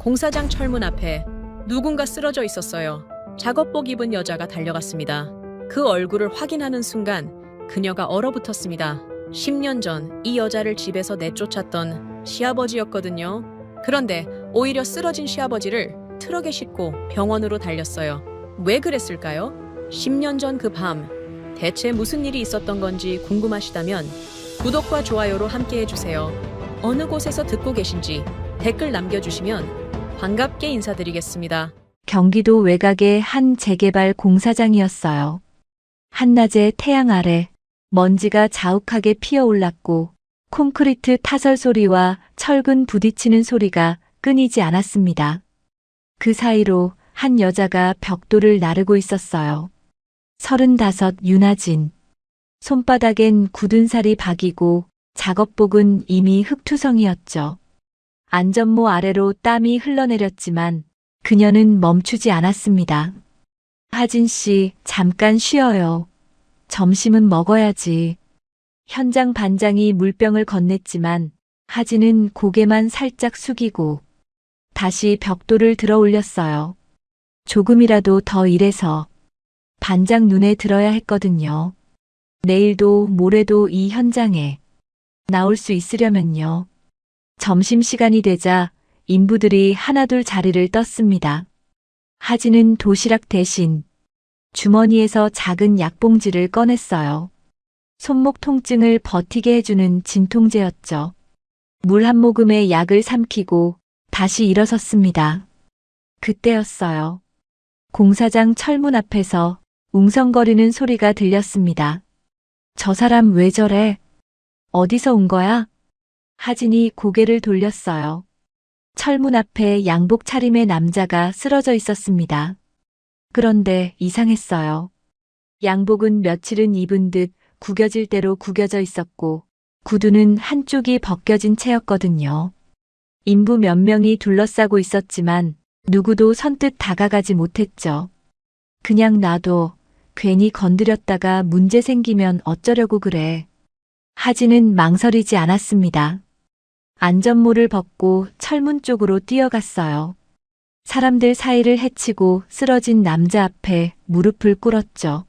공사장 철문 앞에 누군가 쓰러져 있었어요. 작업복 입은 여자가 달려갔습니다. 그 얼굴을 확인하는 순간 그녀가 얼어붙었습니다. 10년 전 이 여자를 집에서 내쫓았던 시아버지였거든요. 그런데 오히려 쓰러진 시아버지를 트럭에 싣고 병원으로 달렸어요. 왜 그랬을까요? 10년 전 그 밤 대체 무슨 일이 있었던 건지 궁금하시다면 구독과 좋아요로 함께 해주세요. 어느 곳에서 듣고 계신지 댓글 남겨주시면 반갑게 인사드리겠습니다. 경기도 외곽의 한 재개발 공사장이었어요. 한낮의 태양 아래 먼지가 자욱하게 피어올랐고 콘크리트 타설 소리와 철근 부딪히는 소리가 끊이지 않았습니다. 그 사이로 한 여자가 벽돌을 나르고 있었어요. 35 윤아진. 손바닥엔 굳은 살이 박이고 작업복은 이미 흙투성이었죠. 안전모 아래로 땀이 흘러내렸지만 그녀는 멈추지 않았습니다. 하진 씨, 잠깐 쉬어요. 점심은 먹어야지. 현장 반장이 물병을 건넸지만 하진은 고개만 살짝 숙이고 다시 벽돌을 들어 올렸어요. 조금이라도 더 일해서 반장 눈에 들어야 했거든요. 내일도 모레도 이 현장에 나올 수 있으려면요. 점심시간이 되자 인부들이 하나둘 자리를 떴습니다. 하진은 도시락 대신 주머니에서 작은 약봉지를 꺼냈어요. 손목 통증을 버티게 해주는 진통제였죠. 물 한 모금에 약을 삼키고 다시 일어섰습니다. 그때였어요. 공사장 철문 앞에서 웅성거리는 소리가 들렸습니다. 저 사람 왜 저래? 어디서 온 거야? 하진이 고개를 돌렸어요. 철문 앞에 양복 차림의 남자가 쓰러져 있었습니다. 그런데 이상했어요. 양복은 며칠은 입은 듯 구겨질 대로 구겨져 있었고 구두는 한쪽이 벗겨진 채였거든요. 인부 몇 명이 둘러싸고 있었지만 누구도 선뜻 다가가지 못했죠. 그냥 놔둬. 괜히 건드렸다가 문제 생기면 어쩌려고 그래. 하진은 망설이지 않았습니다. 안전모를 벗고 철문 쪽으로 뛰어갔어요. 사람들 사이를 헤치고 쓰러진 남자 앞에 무릎을 꿇었죠.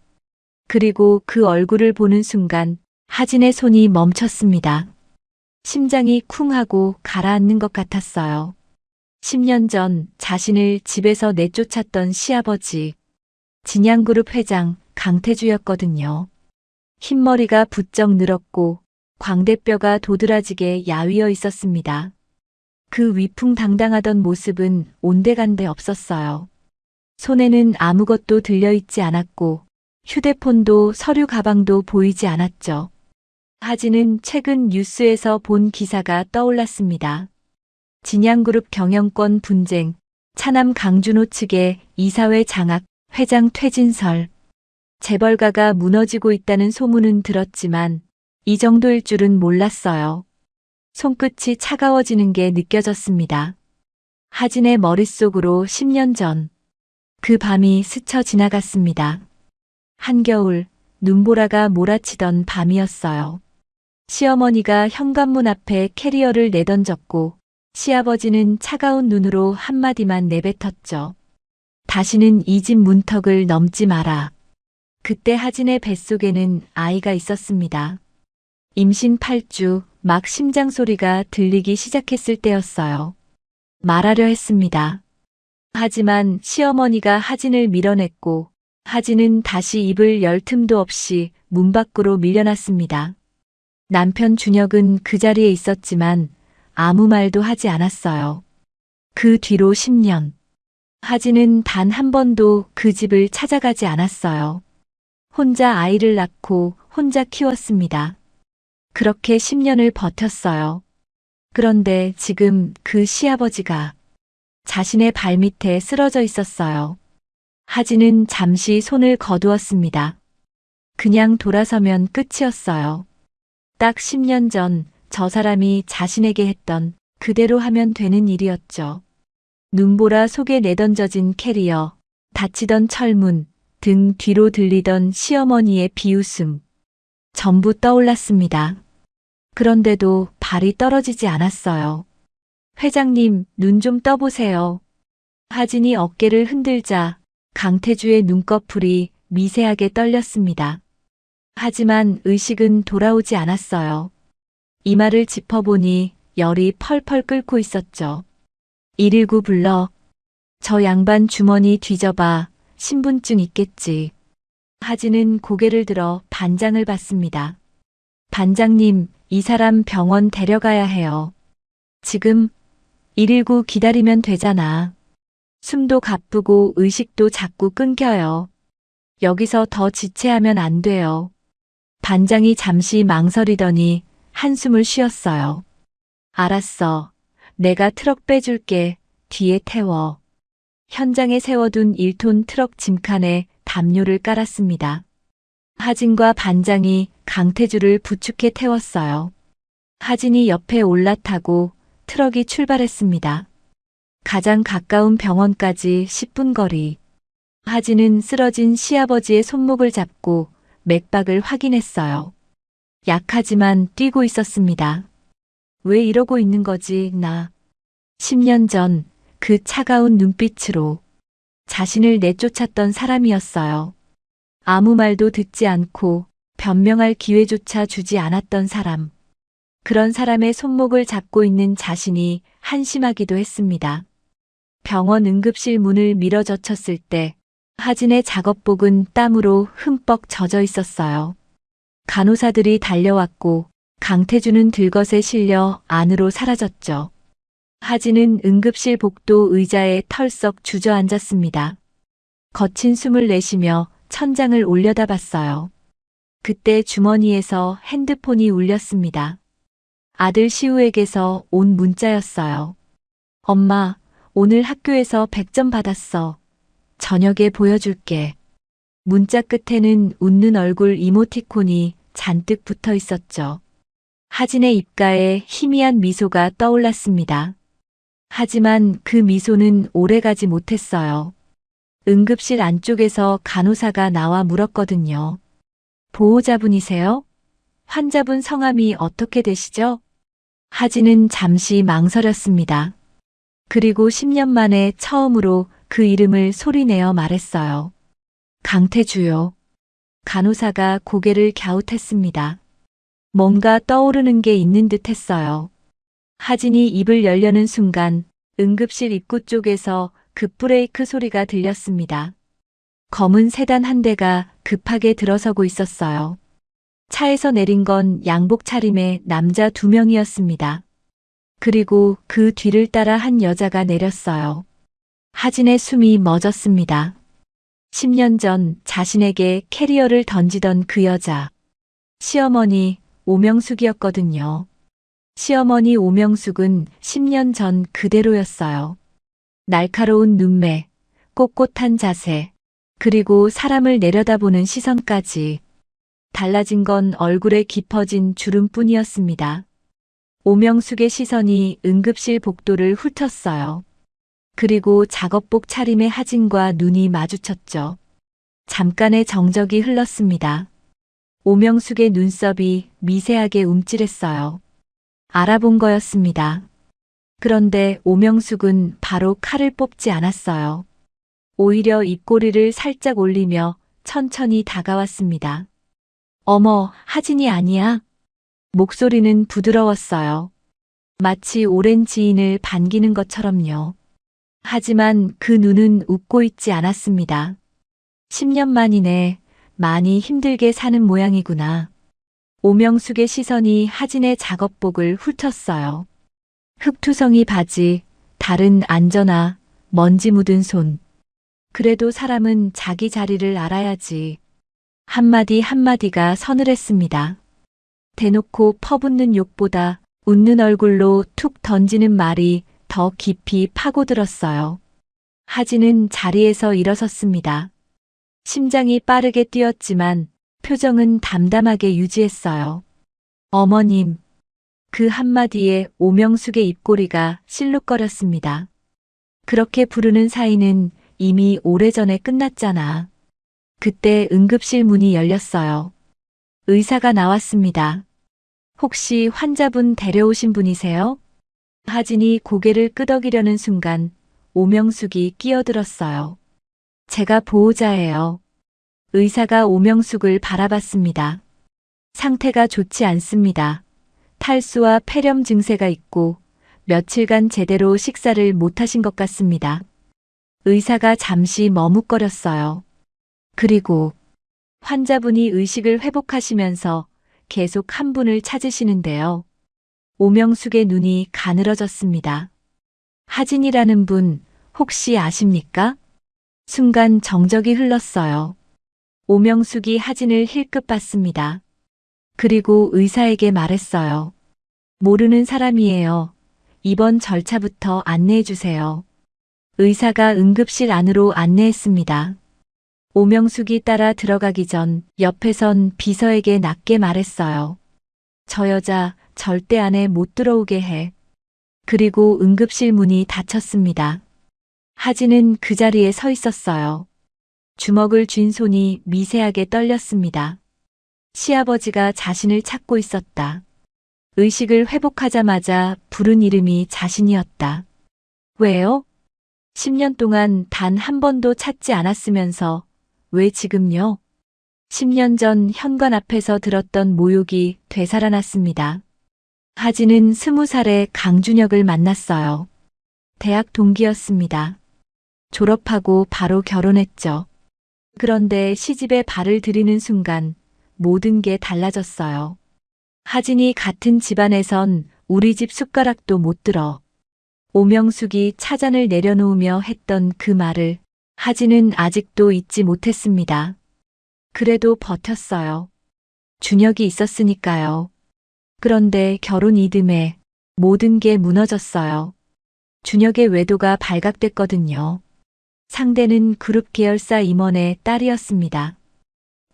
그리고 그 얼굴을 보는 순간 하진의 손이 멈췄습니다. 심장이 쿵 하고 가라앉는 것 같았어요. 10년 전 자신을 집에서 내쫓았던 시아버지, 진양그룹 회장 강태주였거든요. 흰머리가 부쩍 늘었고 광대뼈가 도드라지게 야위어 있었습니다. 그 위풍당당하던 모습은 온데간데 없었어요. 손에는 아무것도 들려있지 않았고 휴대폰도 서류 가방도 보이지 않았죠. 하진은 최근 뉴스에서 본 기사가 떠올랐습니다. 진양그룹 경영권 분쟁, 차남 강준호 측의 이사회 장악, 회장 퇴진설. 재벌가가 무너지고 있다는 소문은 들었지만 이 정도일 줄은 몰랐어요. 손끝이 차가워지는 게 느껴졌습니다. 하진의 머릿속으로 10년 전 그 밤이 스쳐 지나갔습니다. 한겨울 눈보라가 몰아치던 밤이었어요. 시어머니가 현관문 앞에 캐리어를 내던졌고 시아버지는 차가운 눈으로 한마디만 내뱉었죠. 다시는 이 집 문턱을 넘지 마라. 그때 하진의 뱃속에는 아이가 있었습니다. 임신 8주, 막 심장 소리가 들리기 시작했을 때였어요. 말하려 했습니다. 하지만 시어머니가 하진을 밀어냈고 하진은 다시 입을 열 틈도 없이 문 밖으로 밀려났습니다. 남편 준혁은 그 자리에 있었지만 아무 말도 하지 않았어요. 그 뒤로 10년. 하진은 단 한 번도 그 집을 찾아가지 않았어요. 혼자 아이를 낳고 혼자 키웠습니다. 그렇게 10년을 버텼어요. 그런데 지금 그 시아버지가 자신의 발밑에 쓰러져 있었어요. 하진은 잠시 손을 거두었습니다. 그냥 돌아서면 끝이었어요. 딱 10년 전 저 사람이 자신에게 했던 그대로 하면 되는 일이었죠. 눈보라 속에 내던져진 캐리어, 닫히던 철문, 등 뒤로 들리던 시어머니의 비웃음. 전부 떠올랐습니다. 그런데도 발이 떨어지지 않았어요. 회장님, 눈 좀 떠보세요. 하진이 어깨를 흔들자 강태주의 눈꺼풀이 미세하게 떨렸습니다. 하지만 의식은 돌아오지 않았어요. 이마를 짚어보니 열이 펄펄 끓고 있었죠. 119 불러. 저 양반 주머니 뒤져봐. 신분증 있겠지. 하진은 고개를 들어 반장을 받습니다. 반장님, 이 사람 병원 데려가야 해요. 지금 119 기다리면 되잖아. 숨도 가쁘고 의식도 자꾸 끊겨요. 여기서 더 지체하면 안 돼요. 반장이 잠시 망설이더니 한숨을 쉬었어요. 알았어. 내가 트럭 빼줄게. 뒤에 태워. 현장에 세워둔 1톤 트럭 짐칸에 담요를 깔았습니다. 하진과 반장이 강태주를 부축해 태웠어요. 하진이 옆에 올라타고 트럭이 출발했습니다. 가장 가까운 병원까지 10분 거리. 하진은 쓰러진 시아버지의 손목을 잡고 맥박을 확인했어요. 약하지만 뛰고 있었습니다. 왜 이러고 있는 거지, 나. 10년 전 그 차가운 눈빛으로 자신을 내쫓았던 사람이었어요. 아무 말도 듣지 않고 변명할 기회조차 주지 않았던 사람. 그런 사람의 손목을 잡고 있는 자신이 한심하기도 했습니다. 병원 응급실 문을 밀어 젖혔을 때 하진의 작업복은 땀으로 흠뻑 젖어 있었어요. 간호사들이 달려왔고 강태주는 들것에 실려 안으로 사라졌죠. 하진은 응급실 복도 의자에 털썩 주저앉았습니다. 거친 숨을 내쉬며 천장을 올려다봤어요. 그때 주머니에서 핸드폰이 울렸습니다. 아들 시우에게서 온 문자였어요. 엄마, 오늘 학교에서 100점 받았어. 저녁에 보여줄게. 문자 끝에는 웃는 얼굴 이모티콘이 잔뜩 붙어 있었죠. 하진의 입가에 희미한 미소가 떠올랐습니다. 하지만 그 미소는 오래가지 못했어요. 응급실 안쪽에서 간호사가 나와 물었거든요. 보호자분이세요? 환자분 성함이 어떻게 되시죠? 하진은 잠시 망설였습니다. 그리고 10년 만에 처음으로 그 이름을 소리내어 말했어요. 강태주요. 간호사가 고개를 갸웃했습니다. 뭔가 떠오르는 게 있는 듯 했어요. 하진이 입을 열려는 순간 응급실 입구 쪽에서 급브레이크 소리가 들렸습니다. 검은 세단 한 대가 급하게 들어서고 있었어요. 차에서 내린 건 양복 차림의 남자 2명이었습니다. 그리고 그 뒤를 따라 한 여자가 내렸어요. 하진의 숨이 멎었습니다. 10년 전 자신에게 캐리어를 던지던 그 여자. 시어머니 오명숙이었거든요. 시어머니 오명숙은 10년 전 그대로였어요. 날카로운 눈매, 꼿꼿한 자세, 그리고 사람을 내려다보는 시선까지. 달라진 건 얼굴에 깊어진 주름뿐이었습니다. 오명숙의 시선이 응급실 복도를 훑었어요. 그리고 작업복 차림의 하진과 눈이 마주쳤죠. 잠깐의 정적이 흘렀습니다. 오명숙의 눈썹이 미세하게 움찔했어요. 알아본 거였습니다. 그런데 오명숙은 바로 칼을 뽑지 않았어요. 오히려 입꼬리를 살짝 올리며 천천히 다가왔습니다. 어머, 하진이 아니야? 목소리는 부드러웠어요. 마치 오랜 지인을 반기는 것처럼요. 하지만 그 눈은 웃고 있지 않았습니다. 10년 만이네. 많이 힘들게 사는 모양이구나. 오명숙의 시선이 하진의 작업복을 훑었어요. 흙투성이 바지, 다른 안전화, 먼지 묻은 손. 그래도 사람은 자기 자리를 알아야지. 한마디 한마디가 서늘했습니다. 대놓고 퍼붓는 욕보다 웃는 얼굴로 툭 던지는 말이 더 깊이 파고들었어요. 하진은 자리에서 일어섰습니다. 심장이 빠르게 뛰었지만 표정은 담담하게 유지했어요. 어머님. 그 한마디에 오명숙의 입꼬리가 실룩거렸습니다. 그렇게 부르는 사이는 이미 오래전에 끝났잖아. 그때 응급실 문이 열렸어요. 의사가 나왔습니다. 혹시 환자분 데려오신 분이세요? 하진이 고개를 끄덕이려는 순간 오명숙이 끼어들었어요. 제가 보호자예요. 의사가 오명숙을 바라봤습니다. 상태가 좋지 않습니다. 탈수와 폐렴 증세가 있고 며칠간 제대로 식사를 못하신 것 같습니다. 의사가 잠시 머뭇거렸어요. 그리고 환자분이 의식을 회복하시면서 계속 한 분을 찾으시는데요. 오명숙의 눈이 가늘어졌습니다. 하진이라는 분 혹시 아십니까? 순간 정적이 흘렀어요. 오명숙이 하진을 힐끗 봤습니다. 그리고 의사에게 말했어요. 모르는 사람이에요. 이번 절차부터 안내해 주세요. 의사가 응급실 안으로 안내했습니다. 오명숙이 따라 들어가기 전 옆에선 비서에게 낮게 말했어요. 저 여자 절대 안에 못 들어오게 해. 그리고 응급실 문이 닫혔습니다. 하진은 그 자리에 서 있었어요. 주먹을 쥔 손이 미세하게 떨렸습니다. 시아버지가 자신을 찾고 있었다. 의식을 회복하자마자 부른 이름이 자신이었다. 왜요? 10년 동안 단 한 번도 찾지 않았으면서 왜 지금요? 10년 전 현관 앞에서 들었던 모욕이 되살아났습니다. 하진은 20살에 강준혁을 만났어요. 대학 동기였습니다. 졸업하고 바로 결혼했죠. 그런데 시집에 발을 들이는 순간 모든 게 달라졌어요. 하진이 같은 집안에선 우리 집 숟가락도 못 들어. 오명숙이 차잔을 내려놓으며 했던 그 말을 하진은 아직도 잊지 못했습니다. 그래도 버텼어요. 준혁이 있었으니까요. 그런데 결혼 이듬해 모든 게 무너졌어요. 준혁의 외도가 발각됐거든요. 상대는 그룹 계열사 임원의 딸이었습니다.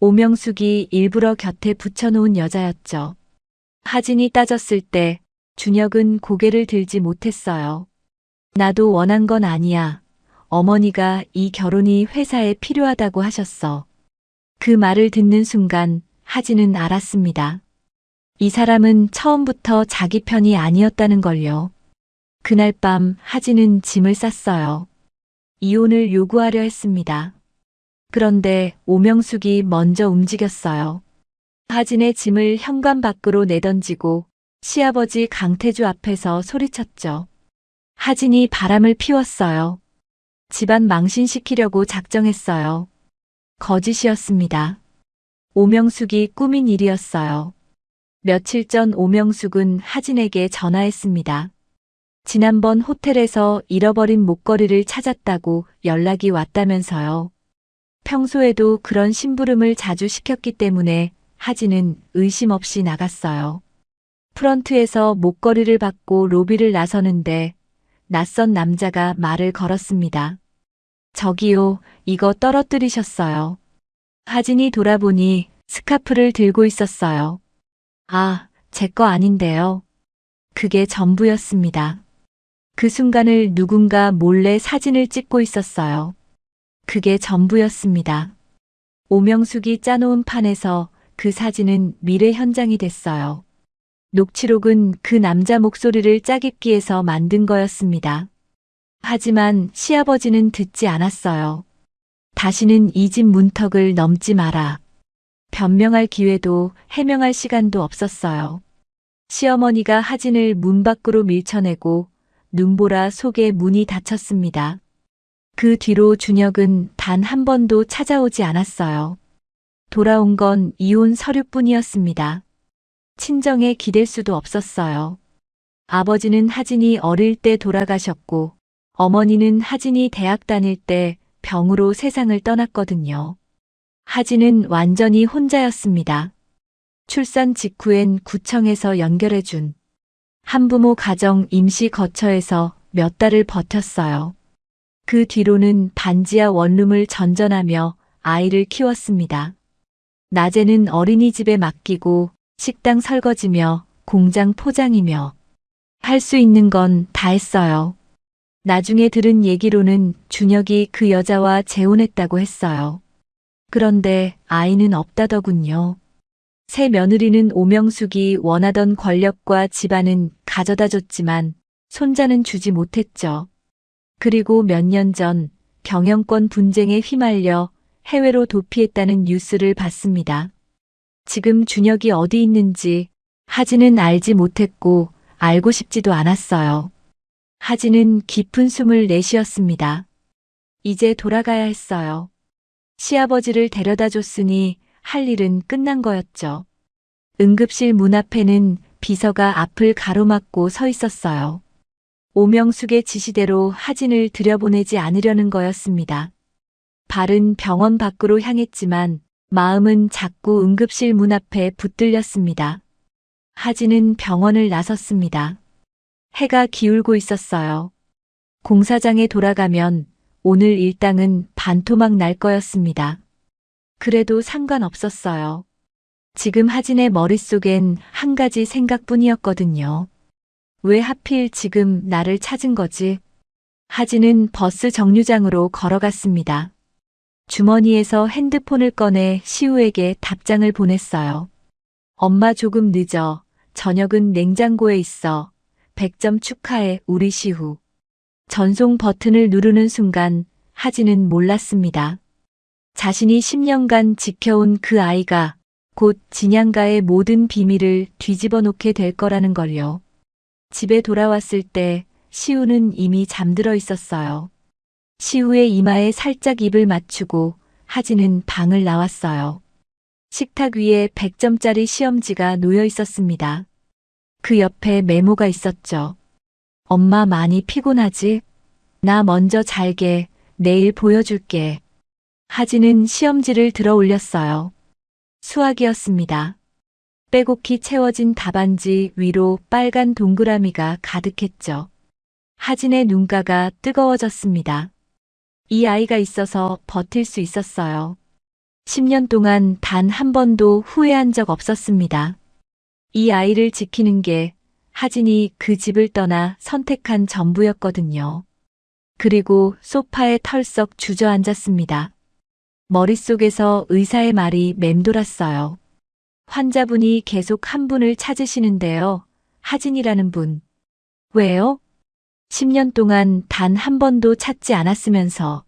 오명숙이 일부러 곁에 붙여놓은 여자였죠. 하진이 따졌을 때 준혁은 고개를 들지 못했어요. 나도 원한 건 아니야. 어머니가 이 결혼이 회사에 필요하다고 하셨어. 그 말을 듣는 순간 하진은 알았습니다. 이 사람은 처음부터 자기 편이 아니었다는 걸요. 그날 밤 하진은 짐을 쌌어요. 이혼을 요구하려 했습니다. 그런데 오명숙이 먼저 움직였어요. 하진의 짐을 현관 밖으로 내던지고 시아버지 강태주 앞에서 소리쳤죠. 하진이 바람을 피웠어요. 집안 망신시키려고 작정했어요. 거짓이었습니다. 오명숙이 꾸민 일이었어요. 며칠 전 오명숙은 하진에게 전화했습니다. 지난번 호텔에서 잃어버린 목걸이를 찾았다고 연락이 왔다면서요. 평소에도 그런 심부름을 자주 시켰기 때문에 하진은 의심 없이 나갔어요. 프런트에서 목걸이를 받고 로비를 나서는데 낯선 남자가 말을 걸었습니다. 저기요, 이거 떨어뜨리셨어요. 하진이 돌아보니 스카프를 들고 있었어요. 아, 제 거 아닌데요. 그게 전부였습니다. 그 순간을 누군가 몰래 사진을 찍고 있었어요. 그게 전부였습니다. 오명숙이 짜놓은 판에서 그 사진은 미래 현장이 됐어요. 녹취록은 그 남자 목소리를 짜깁기 위해서 만든 거였습니다. 하지만 시아버지는 듣지 않았어요. 다시는 이 집 문턱을 넘지 마라. 변명할 기회도 해명할 시간도 없었어요. 시어머니가 하진을 문 밖으로 밀쳐내고 눈보라 속에 문이 닫혔습니다. 그 뒤로 준혁은 단 한 번도 찾아오지 않았어요. 돌아온 건 이혼 서류뿐이었습니다. 친정에 기댈 수도 없었어요. 아버지는 하진이 어릴 때 돌아가셨고 어머니는 하진이 대학 다닐 때 병으로 세상을 떠났거든요. 하진은 완전히 혼자였습니다. 출산 직후엔 구청에서 연결해준 한부모 가정 임시 거처에서 몇 달을 버텼어요. 그 뒤로는 반지하 원룸을 전전하며 아이를 키웠습니다. 낮에는 어린이집에 맡기고 식당 설거지며 공장 포장이며 할 수 있는 건 다 했어요. 나중에 들은 얘기로는 준혁이 그 여자와 재혼했다고 했어요. 그런데 아이는 없다더군요. 새 며느리는 오명숙이 원하던 권력과 집안은 가져다 줬지만 손자는 주지 못했죠. 그리고 몇 년 전 경영권 분쟁에 휘말려 해외로 도피했다는 뉴스를 봤습니다. 지금 준혁이 어디 있는지 하진은 알지 못했고 알고 싶지도 않았어요. 하진은 깊은 숨을 내쉬었습니다. 이제 돌아가야 했어요. 시아버지를 데려다 줬으니 할 일은 끝난 거였죠. 응급실 문 앞에는 비서가 앞을 가로막고 서 있었어요. 오명숙의 지시대로 하진을 들여보내지 않으려는 거였습니다. 발은 병원 밖으로 향했지만 마음은 자꾸 응급실 문 앞에 붙들렸습니다. 하진은 병원을 나섰습니다. 해가 기울고 있었어요. 공사장에 돌아가면 오늘 일당은 반토막 날 거였습니다. 그래도 상관없었어요. 지금 하진의 머릿속엔 한 가지 생각뿐이었거든요. 왜 하필 지금 나를 찾은 거지? 하진은 버스 정류장으로 걸어갔습니다. 주머니에서 핸드폰을 꺼내 시우에게 답장을 보냈어요. 엄마 조금 늦어. 저녁은 냉장고에 있어. 100점 축하해, 우리 시우. 전송 버튼을 누르는 순간 하진은 몰랐습니다. 자신이 10년간 지켜온 그 아이가 곧 진양가의 모든 비밀을 뒤집어 놓게 될 거라는 걸요. 집에 돌아왔을 때 시우는 이미 잠들어 있었어요. 시우의 이마에 살짝 입을 맞추고 하진은 방을 나왔어요. 식탁 위에 100점짜리 시험지가 놓여 있었습니다. 그 옆에 메모가 있었죠. 엄마 많이 피곤하지? 나 먼저 잘게. 내일 보여줄게. 하진은 시험지를 들어 올렸어요. 수학이었습니다. 빼곡히 채워진 답안지 위로 빨간 동그라미가 가득했죠. 하진의 눈가가 뜨거워졌습니다. 이 아이가 있어서 버틸 수 있었어요. 10년 동안 단 한 번도 후회한 적 없었습니다. 이 아이를 지키는 게 하진이 그 집을 떠나 선택한 전부였거든요. 그리고 소파에 털썩 주저앉았습니다. 머릿속에서 의사의 말이 맴돌았어요. 환자분이 계속 한 분을 찾으시는데요. 하진이라는 분. 왜요? 10년 동안 단 한 번도 찾지 않았으면서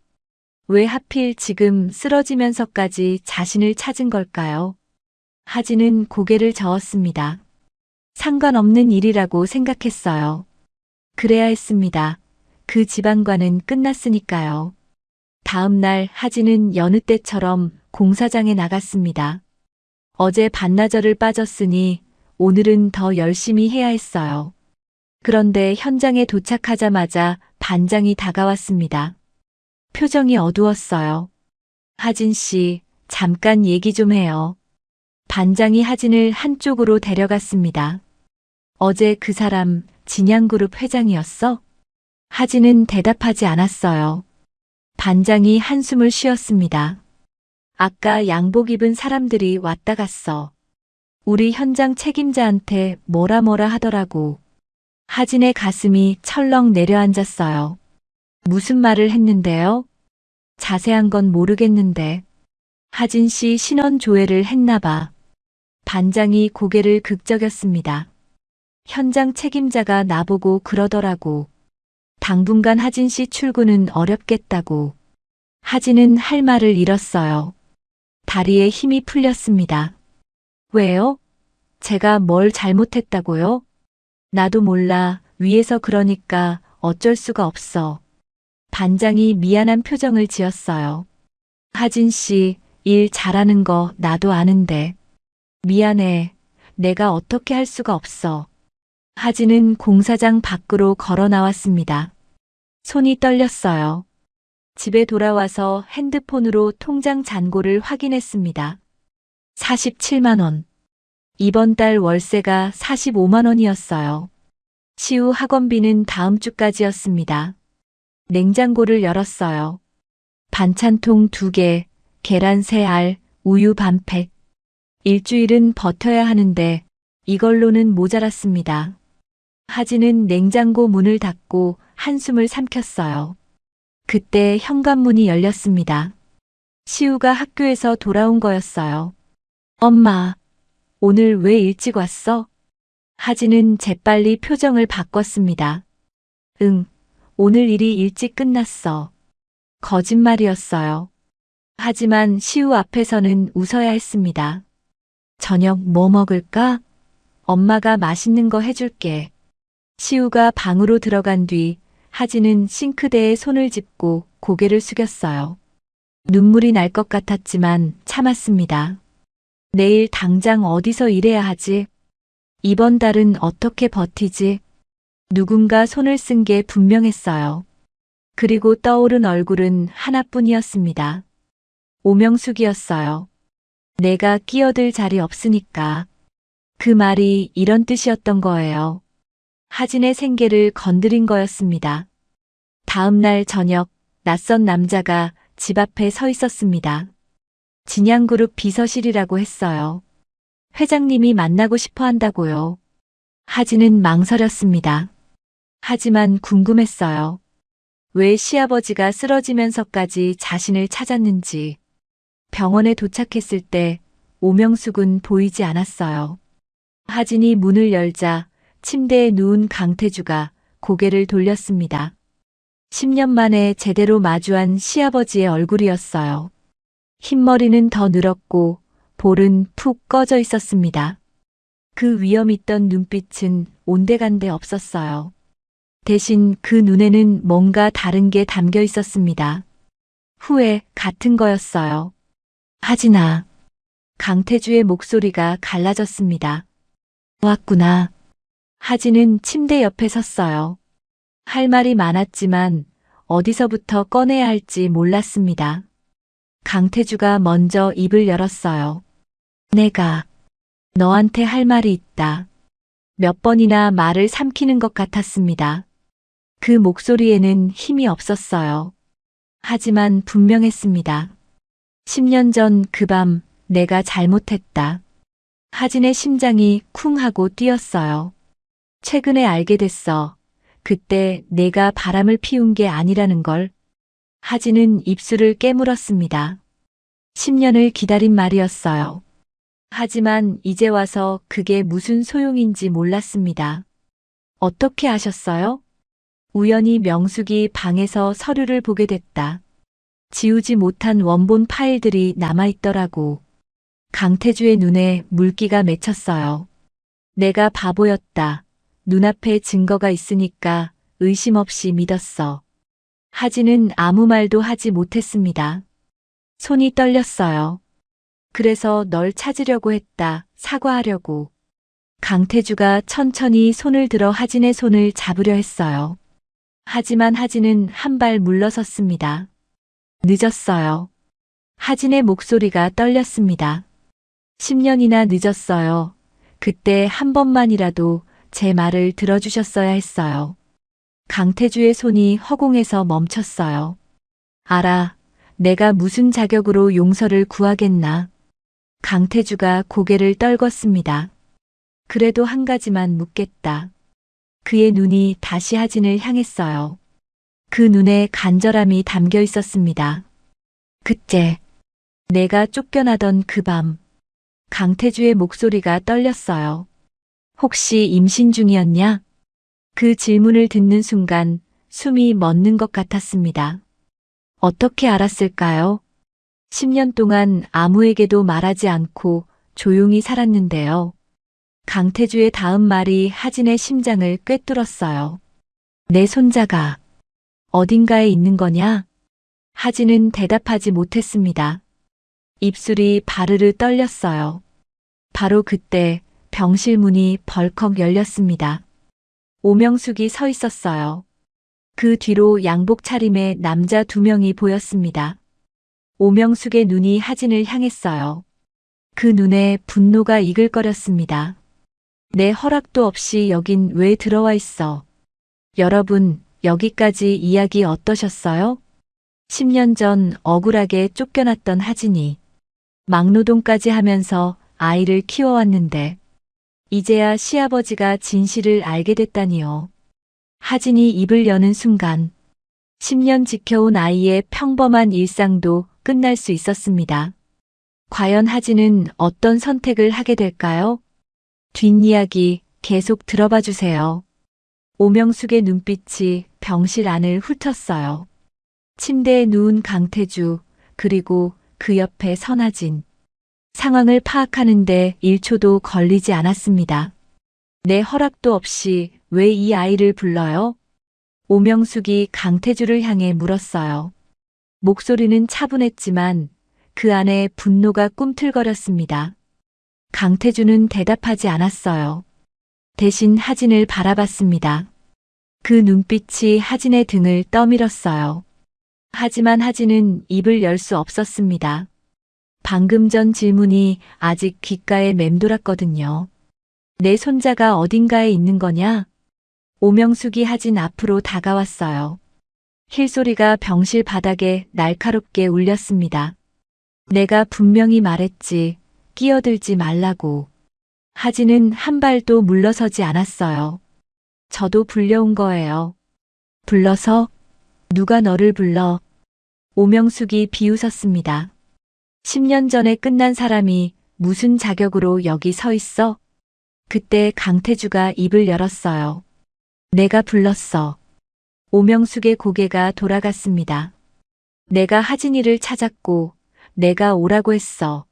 왜 하필 지금 쓰러지면서까지 자신을 찾은 걸까요? 하진은 고개를 저었습니다. 상관없는 일이라고 생각했어요. 그래야 했습니다. 그 집안과는 끝났으니까요. 다음 날 하진은 여느 때처럼 공사장에 나갔습니다. 어제 반나절을 빠졌으니 오늘은 더 열심히 해야 했어요. 그런데 현장에 도착하자마자 반장이 다가왔습니다. 표정이 어두웠어요. 하진 씨, 잠깐 얘기 좀 해요. 반장이 하진을 한쪽으로 데려갔습니다. 어제 그 사람 진양그룹 회장이었어? 하진은 대답하지 않았어요. 반장이 한숨을 쉬었습니다. 아까 양복 입은 사람들이 왔다 갔어. 우리 현장 책임자한테 뭐라 하더라고. 하진의 가슴이 철렁 내려앉았어요. 무슨 말을 했는데요? 자세한 건 모르겠는데. 하진 씨 신원 조회를 했나 봐. 반장이 고개를 긁적였습니다. 현장 책임자가 나보고 그러더라고. 당분간 하진 씨 출근은 어렵겠다고. 하진은 할 말을 잃었어요. 다리에 힘이 풀렸습니다. 왜요? 제가 뭘 잘못했다고요? 나도 몰라. 위에서 그러니까 어쩔 수가 없어. 반장이 미안한 표정을 지었어요. 하진 씨, 일 잘하는 거 나도 아는데. 미안해. 내가 어떻게 할 수가 없어. 하진은 공사장 밖으로 걸어 나왔습니다. 손이 떨렸어요. 집에 돌아와서 핸드폰으로 통장 잔고를 확인했습니다. 47만 원. 이번 달 월세가 45만 원이었어요. 시우 학원비는 다음 주까지였습니다. 냉장고를 열었어요. 반찬통 2개, 계란 3알, 우유 반팩. 일주일은 버텨야 하는데 이걸로는 모자랐습니다. 하진은 냉장고 문을 닫고 한숨을 삼켰어요. 그때 현관문이 열렸습니다. 시우가 학교에서 돌아온 거였어요. 엄마, 오늘 왜 일찍 왔어? 하진은 재빨리 표정을 바꿨습니다. 응, 오늘 일이 일찍 끝났어. 거짓말이었어요. 하지만 시우 앞에서는 웃어야 했습니다. 저녁 뭐 먹을까? 엄마가 맛있는 거 해줄게. 시우가 방으로 들어간 뒤 하진은 싱크대에 손을 짚고 고개를 숙였어요. 눈물이 날 것 같았지만 참았습니다. 내일 당장 어디서 일해야 하지? 이번 달은 어떻게 버티지? 누군가 손을 쓴 게 분명했어요. 그리고 떠오른 얼굴은 하나뿐이었습니다. 오명숙이었어요. 내가 끼어들 자리 없으니까. 그 말이 이런 뜻이었던 거예요. 하진의 생계를 건드린 거였습니다. 다음 날 저녁, 낯선 남자가 집 앞에 서 있었습니다. 진양그룹 비서실이라고 했어요. 회장님이 만나고 싶어 한다고요. 하진은 망설였습니다. 하지만 궁금했어요. 왜 시아버지가 쓰러지면서까지 자신을 찾았는지. 병원에 도착했을 때 오명숙은 보이지 않았어요. 하진이 문을 열자 침대에 누운 강태주가 고개를 돌렸습니다. 10년 만에 제대로 마주한 시아버지의 얼굴이었어요. 흰머리는 더 늘었고 볼은 푹 꺼져 있었습니다. 그 위험 있던 눈빛은 온데간데 없었어요. 대신 그 눈에는 뭔가 다른 게 담겨 있었습니다. 후회 같은 거였어요. 하진아. 강태주의 목소리가 갈라졌습니다. 왔구나. 하진은 침대 옆에 섰어요. 할 말이 많았지만 어디서부터 꺼내야 할지 몰랐습니다. 강태주가 먼저 입을 열었어요. 내가 너한테 할 말이 있다. 몇 번이나 말을 삼키는 것 같았습니다. 그 목소리에는 힘이 없었어요. 하지만 분명했습니다. 10년 전 그 밤 내가 잘못했다. 하진의 심장이 쿵 하고 뛰었어요. 최근에 알게 됐어. 그때 내가 바람을 피운 게 아니라는 걸. 하진은 입술을 깨물었습니다. 10년을 기다린 말이었어요. 하지만 이제 와서 그게 무슨 소용인지 몰랐습니다. 어떻게 아셨어요? 우연히 명숙이 방에서 서류를 보게 됐다. 지우지 못한 원본 파일들이 남아있더라고. 강태주의 눈에 물기가 맺혔어요. 내가 바보였다. 눈앞에 증거가 있으니까 의심 없이 믿었어. 하진은 아무 말도 하지 못했습니다. 손이 떨렸어요. 그래서 널 찾으려고 했다. 사과하려고. 강태주가 천천히 손을 들어 하진의 손을 잡으려 했어요. 하지만 하진은 한 발 물러섰습니다. 늦었어요. 하진의 목소리가 떨렸습니다. 10년이나 늦었어요. 그때 한 번만이라도 제 말을 들어주셨어야 했어요. 강태주의 손이 허공에서 멈췄어요. 알아. 내가 무슨 자격으로 용서를 구하겠나. 강태주가 고개를 떨궜습니다. 그래도 한 가지만 묻겠다. 그의 눈이 다시 하진을 향했어요. 그 눈에 간절함이 담겨 있었습니다. 그때 내가 쫓겨나던 그 밤 강태주의 목소리가 떨렸어요. 혹시 임신 중이었냐? 그 질문을 듣는 순간 숨이 멎는 것 같았습니다. 어떻게 알았을까요? 10년 동안 아무에게도 말하지 않고 조용히 살았는데요. 강태주의 다음 말이 하진의 심장을 꿰뚫었어요. 내 손자가 어딘가에 있는 거냐? 하진은 대답하지 못했습니다. 입술이 바르르 떨렸어요. 바로 그때 병실 문이 벌컥 열렸습니다. 오명숙이 서 있었어요. 그 뒤로 양복 차림의 남자 2명이 보였습니다. 오명숙의 눈이 하진을 향했어요. 그 눈에 분노가 이글거렸습니다. 내 허락도 없이 여긴 왜 들어와 있어? 여러분, 여기까지 이야기 어떠셨어요? 10년 전 억울하게 쫓겨났던 하진이 막노동까지 하면서 아이를 키워왔는데 이제야 시아버지가 진실을 알게 됐다니요. 하진이 입을 여는 순간 10년 지켜온 아이의 평범한 일상도 끝날 수 있었습니다. 과연 하진은 어떤 선택을 하게 될까요? 뒷이야기 계속 들어봐 주세요. 오명숙의 눈빛이 병실 안을 훑었어요. 침대에 누운 강태주, 그리고 그 옆에 선하진. 상황을 파악하는데 1초도 걸리지 않았습니다. 내 허락도 없이 왜 이 아이를 불러요? 오명숙이 강태주를 향해 물었어요. 목소리는 차분했지만 그 안에 분노가 꿈틀거렸습니다. 강태주는 대답하지 않았어요. 대신 하진을 바라봤습니다. 그 눈빛이 하진의 등을 떠밀었어요. 하지만 하진은 입을 열 수 없었습니다. 방금 전 질문이 아직 귓가에 맴돌았거든요. 내 손자가 어딘가에 있는 거냐? 오명숙이 하진 앞으로 다가왔어요. 힐소리가 병실 바닥에 날카롭게 울렸습니다. 내가 분명히 말했지. 끼어들지 말라고. 하진은 한 발도 물러서지 않았어요. 저도 불려온 거예요. 불러서? 누가 너를 불러? 오명숙이 비웃었습니다. 10년 전에 끝난 사람이 무슨 자격으로 여기 서 있어? 그때 강태주가 입을 열었어요. 내가 불렀어. 오명숙의 고개가 돌아갔습니다. 내가 하진이를 찾았고 내가 오라고 했어.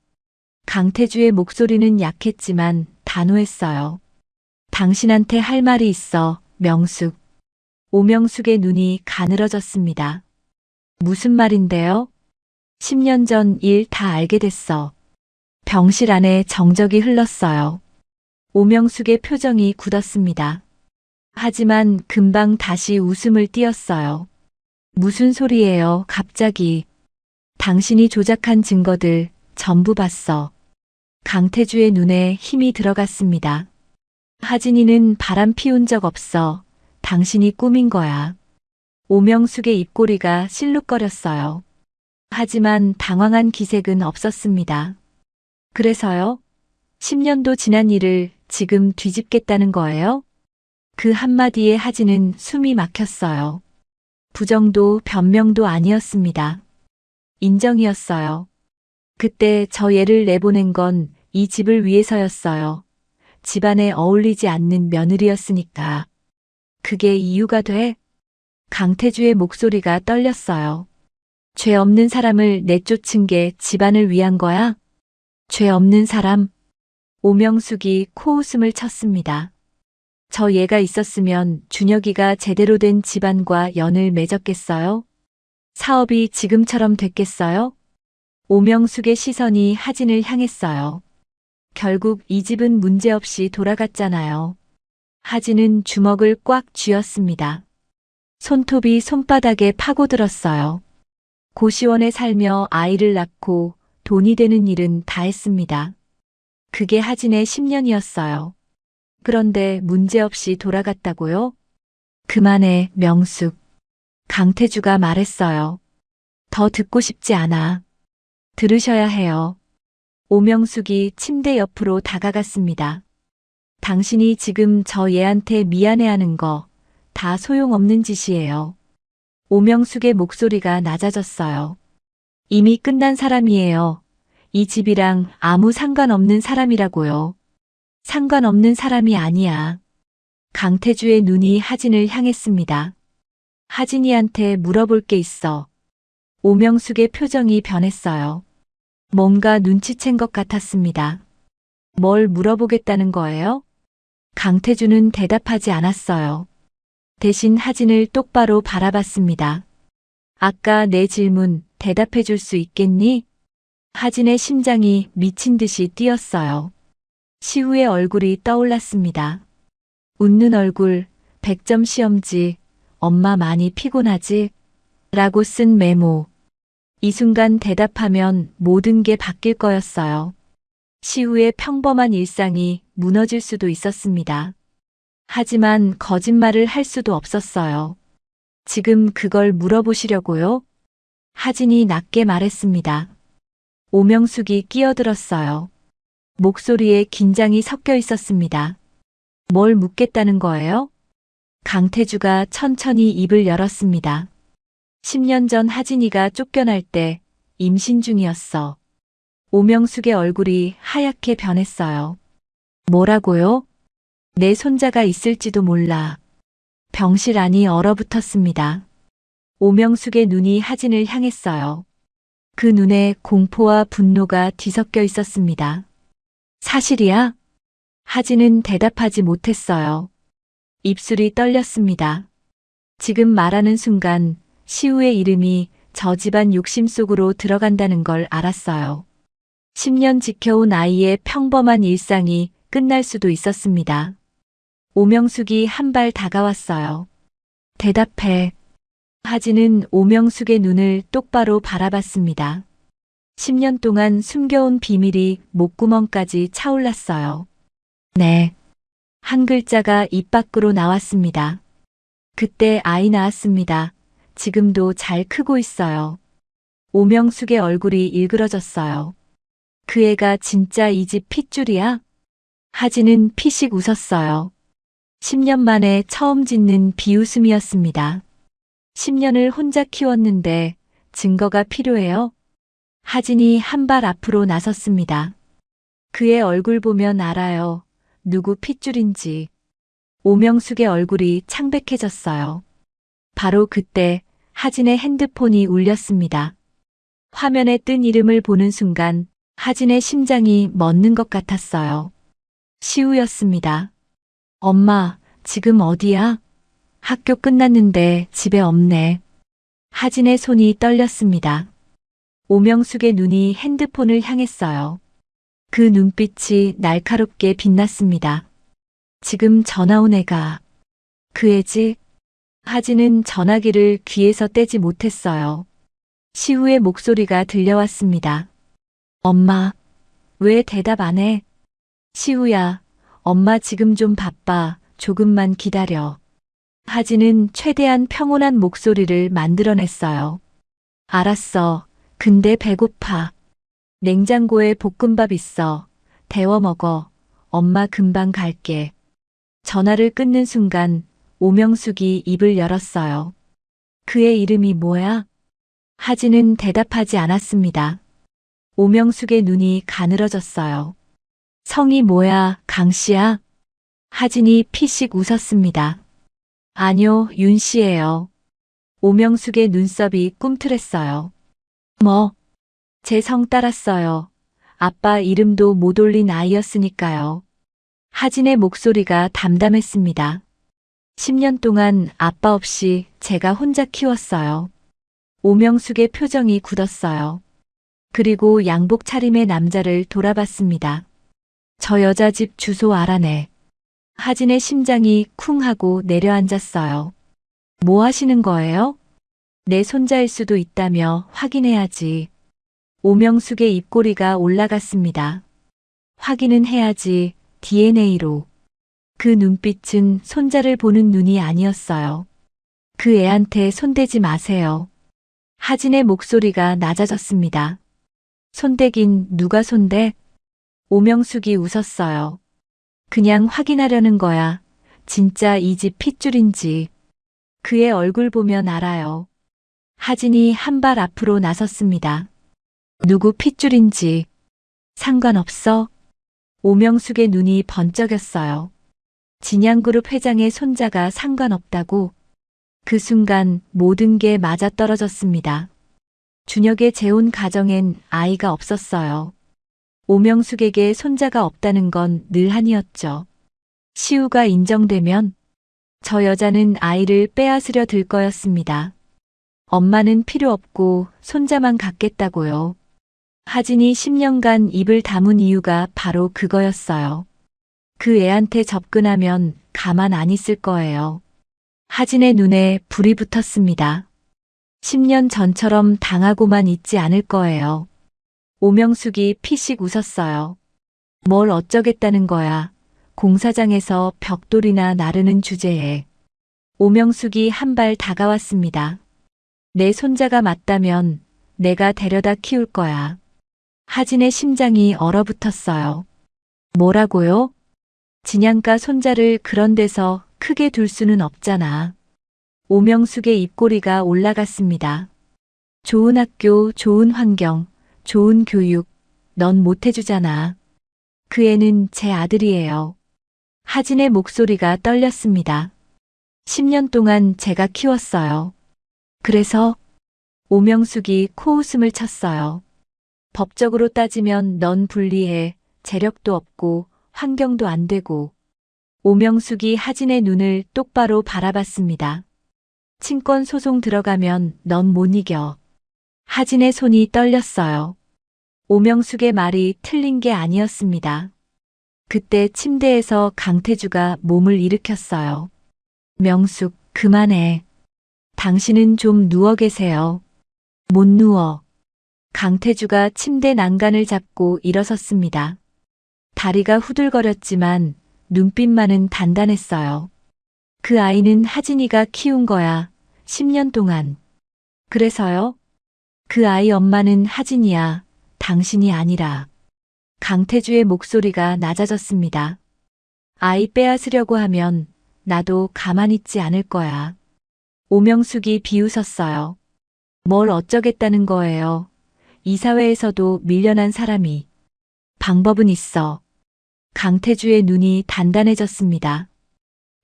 강태주의 목소리는 약했지만 단호했어요. 당신한테 할 말이 있어, 명숙. 오명숙의 눈이 가늘어졌습니다. 무슨 말인데요? 10년 전 일 다 알게 됐어. 병실 안에 정적이 흘렀어요. 오명숙의 표정이 굳었습니다. 하지만 금방 다시 웃음을 띄었어요. 무슨 소리예요, 갑자기. 당신이 조작한 증거들 전부 봤어. 강태주의 눈에 힘이 들어갔습니다. 하진이는 바람 피운 적 없어. 당신이 꾸민 거야. 오명숙의 입꼬리가 실룩거렸어요. 하지만 당황한 기색은 없었습니다. 그래서요? 10년도 지난 일을 지금 뒤집겠다는 거예요? 그 한마디에 하진은 숨이 막혔어요. 부정도 변명도 아니었습니다. 인정이었어요. 그때 저 얘를 내보낸 건 이 집을 위해서였어요. 집안에 어울리지 않는 며느리였으니까. 그게 이유가 돼? 강태주의 목소리가 떨렸어요. 죄 없는 사람을 내쫓은 게 집안을 위한 거야? 죄 없는 사람? 오명숙이 코웃음을 쳤습니다. 저 얘가 있었으면 준혁이가 제대로 된 집안과 연을 맺었겠어요? 사업이 지금처럼 됐겠어요? 오명숙의 시선이 하진을 향했어요. 결국 이 집은 문제없이 돌아갔잖아요. 하진은 주먹을 꽉 쥐었습니다. 손톱이 손바닥에 파고들었어요. 고시원에 살며 아이를 낳고 돈이 되는 일은 다 했습니다. 그게 하진의 10년이었어요. 그런데 문제없이 돌아갔다고요? 그만해, 명숙. 강태주가 말했어요. 더 듣고 싶지 않아. 들으셔야 해요. 오명숙이 침대 옆으로 다가갔습니다. 당신이 지금 저 얘한테 미안해하는 거 다 소용없는 짓이에요. 오명숙의 목소리가 낮아졌어요. 이미 끝난 사람이에요. 이 집이랑 아무 상관없는 사람이라고요. 상관없는 사람이 아니야. 강태주의 눈이 하진을 향했습니다. 하진이한테 물어볼 게 있어. 오명숙의 표정이 변했어요. 뭔가 눈치챈 것 같았습니다. 뭘 물어보겠다는 거예요? 강태주는 대답하지 않았어요. 대신 하진을 똑바로 바라봤습니다. 아까 내 질문 대답해 줄 수 있겠니? 하진의 심장이 미친 듯이 뛰었어요. 시우의 얼굴이 떠올랐습니다. 웃는 얼굴, 100점 시험지, 엄마 많이 피곤하지? 라고 쓴 메모. 이 순간 대답하면 모든 게 바뀔 거였어요. 시우의 평범한 일상이 무너질 수도 있었습니다. 하지만 거짓말을 할 수도 없었어요. 지금 그걸 물어보시려고요? 하진이 낮게 말했습니다. 오명숙이 끼어들었어요. 목소리에 긴장이 섞여 있었습니다. 뭘 묻겠다는 거예요? 강태주가 천천히 입을 열었습니다. 10년 전 하진이가 쫓겨날 때 임신 중이었어. 오명숙의 얼굴이 하얗게 변했어요. 뭐라고요? 내 손자가 있을지도 몰라. 병실 안이 얼어붙었습니다. 오명숙의 눈이 하진을 향했어요. 그 눈에 공포와 분노가 뒤섞여 있었습니다. 사실이야? 하진은 대답하지 못했어요. 입술이 떨렸습니다. 지금 말하는 순간 시우의 이름이 저 집안 욕심 속으로 들어간다는 걸 알았어요. 10년 지켜온 아이의 평범한 일상이 끝날 수도 있었습니다. 오명숙이 한 발 다가왔어요. 대답해. 하진은 오명숙의 눈을 똑바로 바라봤습니다. 10년 동안 숨겨온 비밀이 목구멍까지 차올랐어요. 네. 한 글자가 입 밖으로 나왔습니다. 그때 아이 낳았습니다. 지금도 잘 크고 있어요. 오명숙의 얼굴이 일그러졌어요. 그 애가 진짜 이 집 핏줄이야? 하진은 피식 웃었어요. 10년 만에 처음 짓는 비웃음이었습니다. 10년을 혼자 키웠는데 증거가 필요해요? 하진이 한 발 앞으로 나섰습니다. 그의 얼굴 보면 알아요. 누구 핏줄인지. 오명숙의 얼굴이 창백해졌어요. 바로 그때 하진의 핸드폰이 울렸습니다. 화면에 뜬 이름을 보는 순간 하진의 심장이 멎는 것 같았어요. 시우였습니다. 엄마, 지금 어디야? 학교 끝났는데 집에 없네. 하진의 손이 떨렸습니다. 오명숙의 눈이 핸드폰을 향했어요. 그 눈빛이 날카롭게 빛났습니다. 지금 전화 온 애가 그 애지? 하진은 전화기를 귀에서 떼지 못했어요. 시우의 목소리가 들려왔습니다. 엄마, 왜 대답 안 해? 시우야, 엄마 지금 좀 바빠. 조금만 기다려. 하진은 최대한 평온한 목소리를 만들어냈어요. 알았어. 근데 배고파. 냉장고에 볶음밥 있어. 데워 먹어. 엄마 금방 갈게. 전화를 끊는 순간 오명숙이 입을 열었어요. 그의 이름이 뭐야? 하진은 대답하지 않았습니다. 오명숙의 눈이 가늘어졌어요. 성이 뭐야, 강씨야? 하진이 피식 웃었습니다. 아니요, 윤씨예요. 오명숙의 눈썹이 꿈틀했어요. 뭐? 제 성 따랐어요. 아빠 이름도 못 올린 아이였으니까요. 하진의 목소리가 담담했습니다. 10년 동안 아빠 없이 제가 혼자 키웠어요. 오명숙의 표정이 굳었어요. 그리고 양복 차림의 남자를 돌아봤습니다. 저 여자 집 주소 알아내. 하진의 심장이 쿵 하고 내려앉았어요. 뭐 하시는 거예요? 내 손자일 수도 있다며 확인해야지. 오명숙의 입꼬리가 올라갔습니다. 확인은 해야지, DNA로. 그 눈빛은 손자를 보는 눈이 아니었어요. 그 애한테 손대지 마세요. 하진의 목소리가 낮아졌습니다. 손대긴 누가 손대? 오명숙이 웃었어요. 그냥 확인하려는 거야. 진짜 이 집 핏줄인지. 그의 얼굴 보면 알아요. 하진이 한 발 앞으로 나섰습니다. 누구 핏줄인지 상관없어? 오명숙의 눈이 번쩍였어요. 진양그룹 회장의 손자가 상관없다고? 그 순간 모든 게 맞아떨어졌습니다. 준혁의 재혼 가정엔 아이가 없었어요. 오명숙에게 손자가 없다는 건 늘 한이었죠. 시우가 인정되면 저 여자는 아이를 빼앗으려 들 거였습니다. 엄마는 필요 없고 손자만 갖겠다고요. 하진이 10년간 입을 다문 이유가 바로 그거였어요. 그 애한테 접근하면 가만 안 있을 거예요. 하진의 눈에 불이 붙었습니다. 10년 전처럼 당하고만 있지 않을 거예요. 오명숙이 피식 웃었어요. 뭘 어쩌겠다는 거야. 공사장에서 벽돌이나 나르는 주제에. 오명숙이 한 발 다가왔습니다. 내 손자가 맞다면 내가 데려다 키울 거야. 하진의 심장이 얼어붙었어요. 뭐라고요? 진양가 손자를 그런 데서 크게 둘 수는 없잖아. 오명숙의 입꼬리가 올라갔습니다. 좋은 학교, 좋은 환경, 좋은 교육, 넌 못 해주잖아. 그 애는 제 아들이에요. 하진의 목소리가 떨렸습니다. 10년 동안 제가 키웠어요. 그래서 오명숙이 코웃음을 쳤어요. 법적으로 따지면 넌 불리해. 재력도 없고 환경도 안 되고. 오명숙이 하진의 눈을 똑바로 바라봤습니다. 친권 소송 들어가면 넌 못 이겨. 하진의 손이 떨렸어요. 오명숙의 말이 틀린 게 아니었습니다. 그때 침대에서 강태주가 몸을 일으켰어요. 명숙, 그만해. 당신은 좀 누워 계세요. 못 누워. 강태주가 침대 난간을 잡고 일어섰습니다. 다리가 후들거렸지만 눈빛만은 단단했어요. 그 아이는 하진이가 키운 거야. 10년 동안. 그래서요? 그 아이 엄마는 하진이야. 당신이 아니라. 강태주의 목소리가 낮아졌습니다. 아이 빼앗으려고 하면 나도 가만히 있지 않을 거야. 오명숙이 비웃었어요. 뭘 어쩌겠다는 거예요. 이 사회에서도 밀려난 사람이. 방법은 있어. 강태주의 눈이 단단해졌습니다.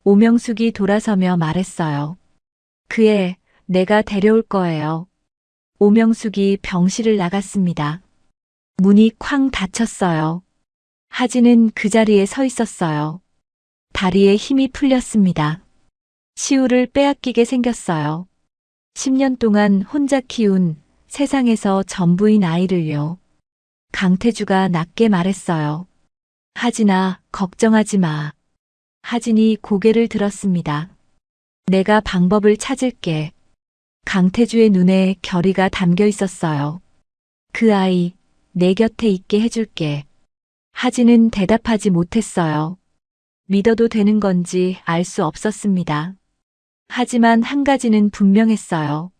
오명숙이 돌아서며 말했어요. 그 애 내가 데려올 거예요. 오명숙이 병실을 나갔습니다. 문이 쾅 닫혔어요. 하진은 그 자리에 서 있었어요. 다리에 힘이 풀렸습니다. 시우를 빼앗기게 생겼어요. 10년 동안 혼자 키운 세상에서 전부인 아이를요. 강태주가 낮게 말했어요. 하진아, 걱정하지 마. 하진이 고개를 들었습니다. 내가 방법을 찾을게. 강태주의 눈에 결의가 담겨 있었어요. 그 아이, 내 곁에 있게 해줄게. 하진은 대답하지 못했어요. 믿어도 되는 건지 알 수 없었습니다. 하지만 한 가지는 분명했어요.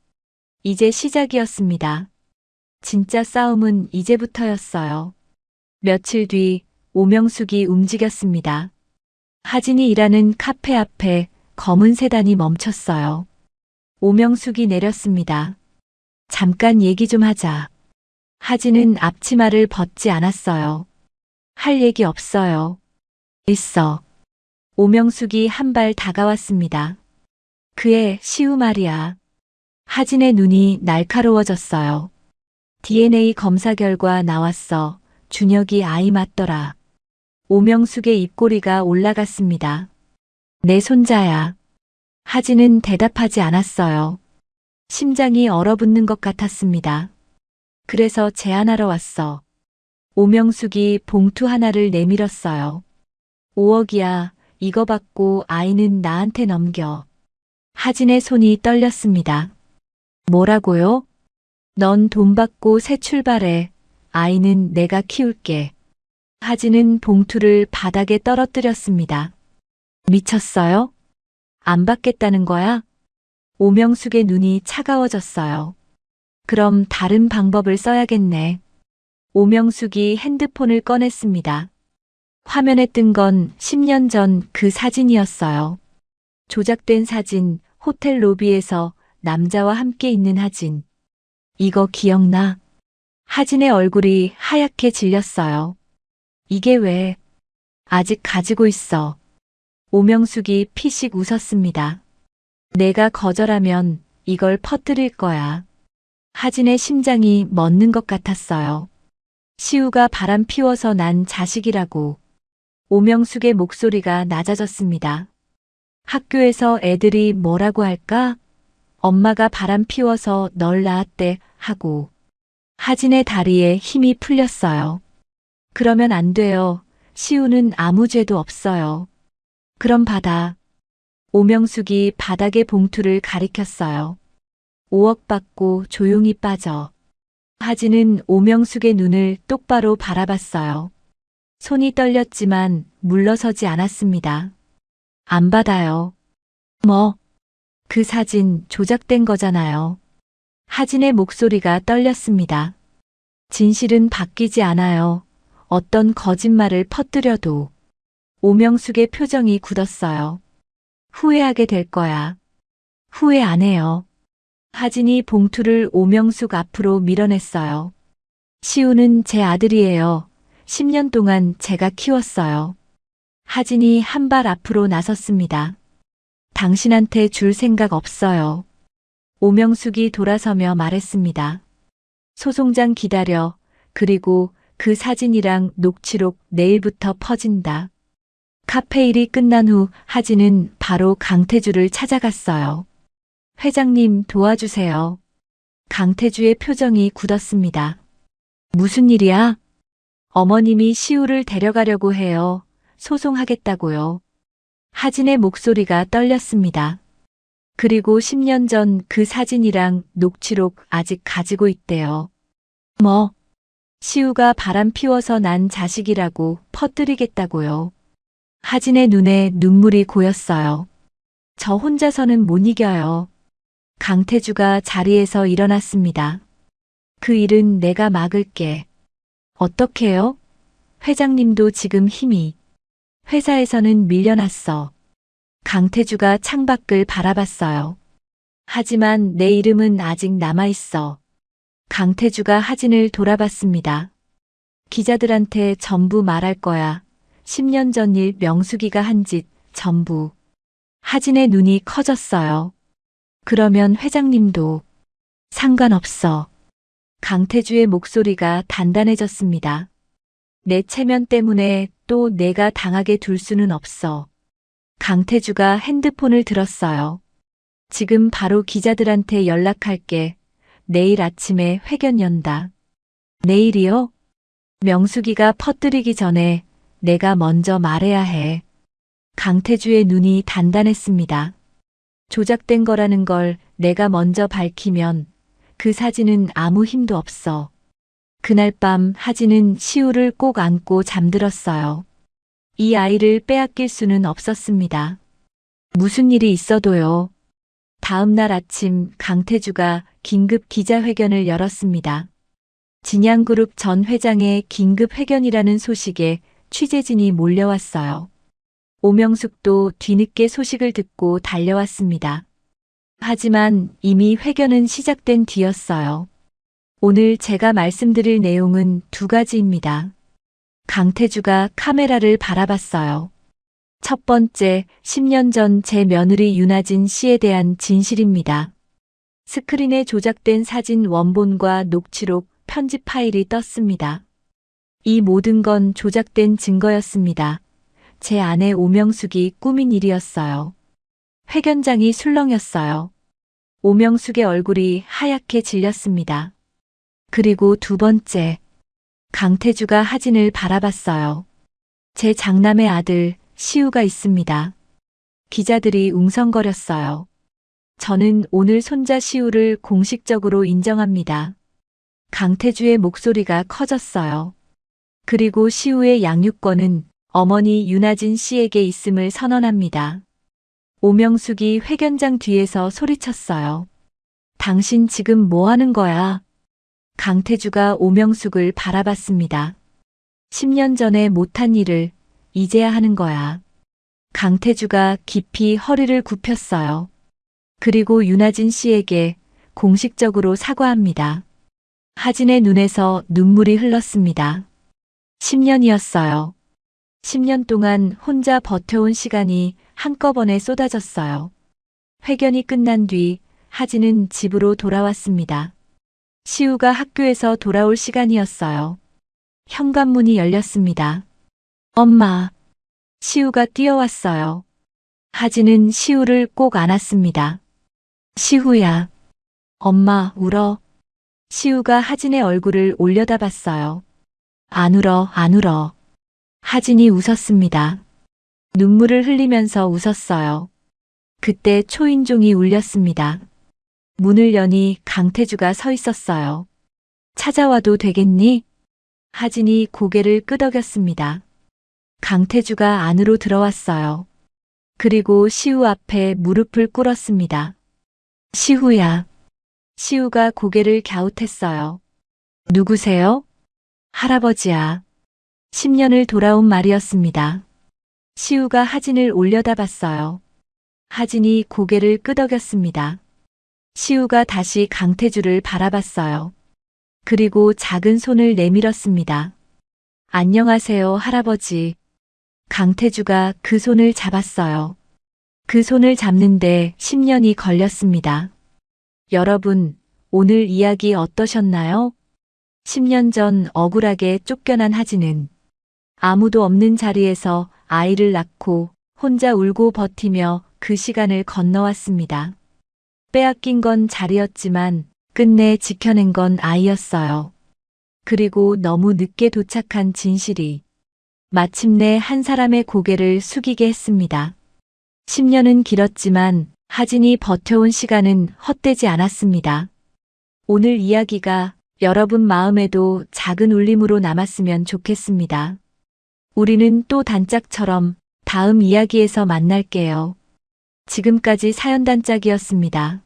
이제 시작이었습니다. 진짜 싸움은 이제부터였어요. 며칠 뒤 오명숙이 움직였습니다. 하진이 일하는 카페 앞에 검은 세단이 멈췄어요. 오명숙이 내렸습니다. 잠깐 얘기 좀 하자. 하진은 앞치마를 벗지 않았어요. 할 얘기 없어요. 있어. 오명숙이 한 발 다가왔습니다. 그의 시우 말이야. 하진의 눈이 날카로워졌어요. DNA 검사 결과 나왔어. 준혁이 아이 맞더라. 오명숙의 입꼬리가 올라갔습니다. 내 손자야. 하진은 대답하지 않았어요. 심장이 얼어붙는 것 같았습니다. 그래서 제안하러 왔어. 오명숙이 봉투 하나를 내밀었어요. 5억이야. 이거 받고 아이는 나한테 넘겨. 하진의 손이 떨렸습니다. 뭐라고요? 넌 돈 받고 새 출발해. 아이는 내가 키울게. 하진은 봉투를 바닥에 떨어뜨렸습니다. 미쳤어요? 안 받겠다는 거야? 오명숙의 눈이 차가워졌어요. 그럼 다른 방법을 써야겠네. 오명숙이 핸드폰을 꺼냈습니다. 화면에 뜬 건 10년 전 그 사진이었어요. 조작된 사진, 호텔 로비에서 남자와 함께 있는 하진. 이거 기억나? 하진의 얼굴이 하얗게 질렸어요. 이게 왜? 아직 가지고 있어. 오명숙이 피식 웃었습니다. 내가 거절하면 이걸 퍼뜨릴 거야. 하진의 심장이 멎는 것 같았어요. 시우가 바람 피워서 난 자식이라고. 오명숙의 목소리가 낮아졌습니다. 학교에서 애들이 뭐라고 할까? 엄마가 바람 피워서 널 낳았대 하고. 하진의 다리에 힘이 풀렸어요. 그러면 안 돼요. 시우는 아무 죄도 없어요. 그럼 받아. 오명숙이 바닥에 봉투를 가리켰어요. 5억 받고 조용히 빠져. 하진은 오명숙의 눈을 똑바로 바라봤어요. 손이 떨렸지만 물러서지 않았습니다. 안 받아요. 뭐? 그 사진 조작된 거잖아요. 하진의 목소리가 떨렸습니다. 진실은 바뀌지 않아요. 어떤 거짓말을 퍼뜨려도. 오명숙의 표정이 굳었어요. 후회하게 될 거야. 후회 안 해요. 하진이 봉투를 오명숙 앞으로 밀어냈어요. 시우는 제 아들이에요. 10년 동안 제가 키웠어요. 하진이 한 발 앞으로 나섰습니다. 당신한테 줄 생각 없어요. 오명숙이 돌아서며 말했습니다. 소송장 기다려. 그리고 그 사진이랑 녹취록 내일부터 퍼진다. 카페 일이 끝난 후 하진은 바로 강태주를 찾아갔어요. 회장님 도와주세요. 강태주의 표정이 굳었습니다. 무슨 일이야? 어머님이 시우를 데려가려고 해요. 소송하겠다고요. 하진의 목소리가 떨렸습니다. 그리고 10년 전 그 사진이랑 녹취록 아직 가지고 있대요. 뭐? 시우가 바람 피워서 난 자식이라고 퍼뜨리겠다고요. 하진의 눈에 눈물이 고였어요. 저 혼자서는 못 이겨요. 강태주가 자리에서 일어났습니다. 그 일은 내가 막을게. 어떻게요? 회장님도 지금 힘이. 회사에서는 밀려났어. 강태주가 창밖을 바라봤어요. 하지만 내 이름은 아직 남아있어. 강태주가 하진을 돌아봤습니다. 기자들한테 전부 말할 거야. 10년 전 일 명숙이가 한 짓 전부. 하진의 눈이 커졌어요. 그러면 회장님도 상관없어. 강태주의 목소리가 단단해졌습니다. 내 체면 때문에 또 내가 당하게 둘 수는 없어. 강태주가 핸드폰을 들었어요. 지금 바로 기자들한테 연락할게. 내일 아침에 회견 연다. 내일이요? 명숙이가 퍼뜨리기 전에 내가 먼저 말해야 해. 강태주의 눈이 단단했습니다. 조작된 거라는 걸 내가 먼저 밝히면 그 사진은 아무 힘도 없어. 그날 밤 하진은 시우를 꼭 안고 잠들었어요. 이 아이를 빼앗길 수는 없었습니다. 무슨 일이 있어도요. 다음 날 아침 강태주가 긴급 기자회견을 열었습니다. 진양그룹 전 회장의 긴급 회견이라는 소식에 취재진이 몰려왔어요. 오명숙도 뒤늦게 소식을 듣고 달려왔습니다. 하지만 이미 회견은 시작된 뒤였어요. 오늘 제가 말씀드릴 내용은 두 가지입니다. 강태주가 카메라를 바라봤어요. 첫 번째, 10년 전 제 며느리 윤아진 씨에 대한 진실입니다. 스크린에 조작된 사진 원본과 녹취록, 편집 파일이 떴습니다. 이 모든 건 조작된 증거였습니다. 제 아내 오명숙이 꾸민 일이었어요. 회견장이 술렁였어요. 오명숙의 얼굴이 하얗게 질렸습니다. 그리고 두 번째, 강태주가 하진을 바라봤어요. 제 장남의 아들 시우가 있습니다. 기자들이 웅성거렸어요. 저는 오늘 손자 시우를 공식적으로 인정합니다. 강태주의 목소리가 커졌어요. 그리고 시우의 양육권은 어머니 윤아진 씨에게 있음을 선언합니다. 오명숙이 회견장 뒤에서 소리쳤어요. 당신 지금 뭐 하는 거야? 강태주가 오명숙을 바라봤습니다. 10년 전에 못한 일을 이제야 하는 거야. 강태주가 깊이 허리를 굽혔어요. 그리고 윤아진 씨에게 공식적으로 사과합니다. 하진의 눈에서 눈물이 흘렀습니다. 10년이었어요. 10년 동안 혼자 버텨온 시간이 한꺼번에 쏟아졌어요. 회견이 끝난 뒤 하진은 집으로 돌아왔습니다. 시우가 학교에서 돌아올 시간이었어요. 현관문이 열렸습니다. 엄마. 시우가 뛰어왔어요. 하진은 시우를 꼭 안았습니다. 시우야. 엄마, 울어. 시우가 하진의 얼굴을 올려다봤어요. 안 울어, 안 울어. 하진이 웃었습니다. 눈물을 흘리면서 웃었어요. 그때 초인종이 울렸습니다. 문을 여니 강태주가 서 있었어요. 찾아와도 되겠니? 하진이 고개를 끄덕였습니다. 강태주가 안으로 들어왔어요. 그리고 시우 앞에 무릎을 꿇었습니다. 시우야. 시우가 고개를 갸웃했어요. 누구세요? 할아버지야. 10년을 돌아온 말이었습니다. 시우가 하진을 올려다봤어요. 하진이 고개를 끄덕였습니다. 시우가 다시 강태주를 바라봤어요. 그리고 작은 손을 내밀었습니다. 안녕하세요, 할아버지. 강태주가 그 손을 잡았어요. 그 손을 잡는데 10년이 걸렸습니다. 여러분, 오늘 이야기 어떠셨나요? 10년 전 억울하게 쫓겨난 하진은 아무도 없는 자리에서 아이를 낳고 혼자 울고 버티며 그 시간을 건너왔습니다. 빼앗긴 건 자리였지만 끝내 지켜낸 건 아이였어요. 그리고 너무 늦게 도착한 진실이 마침내 한 사람의 고개를 숙이게 했습니다. 10년은 길었지만 하진이 버텨온 시간은 헛되지 않았습니다. 오늘 이야기가 여러분 마음에도 작은 울림으로 남았으면 좋겠습니다. 우리는 또 단짝처럼 다음 이야기에서 만날게요. 지금까지 사연단짝이었습니다.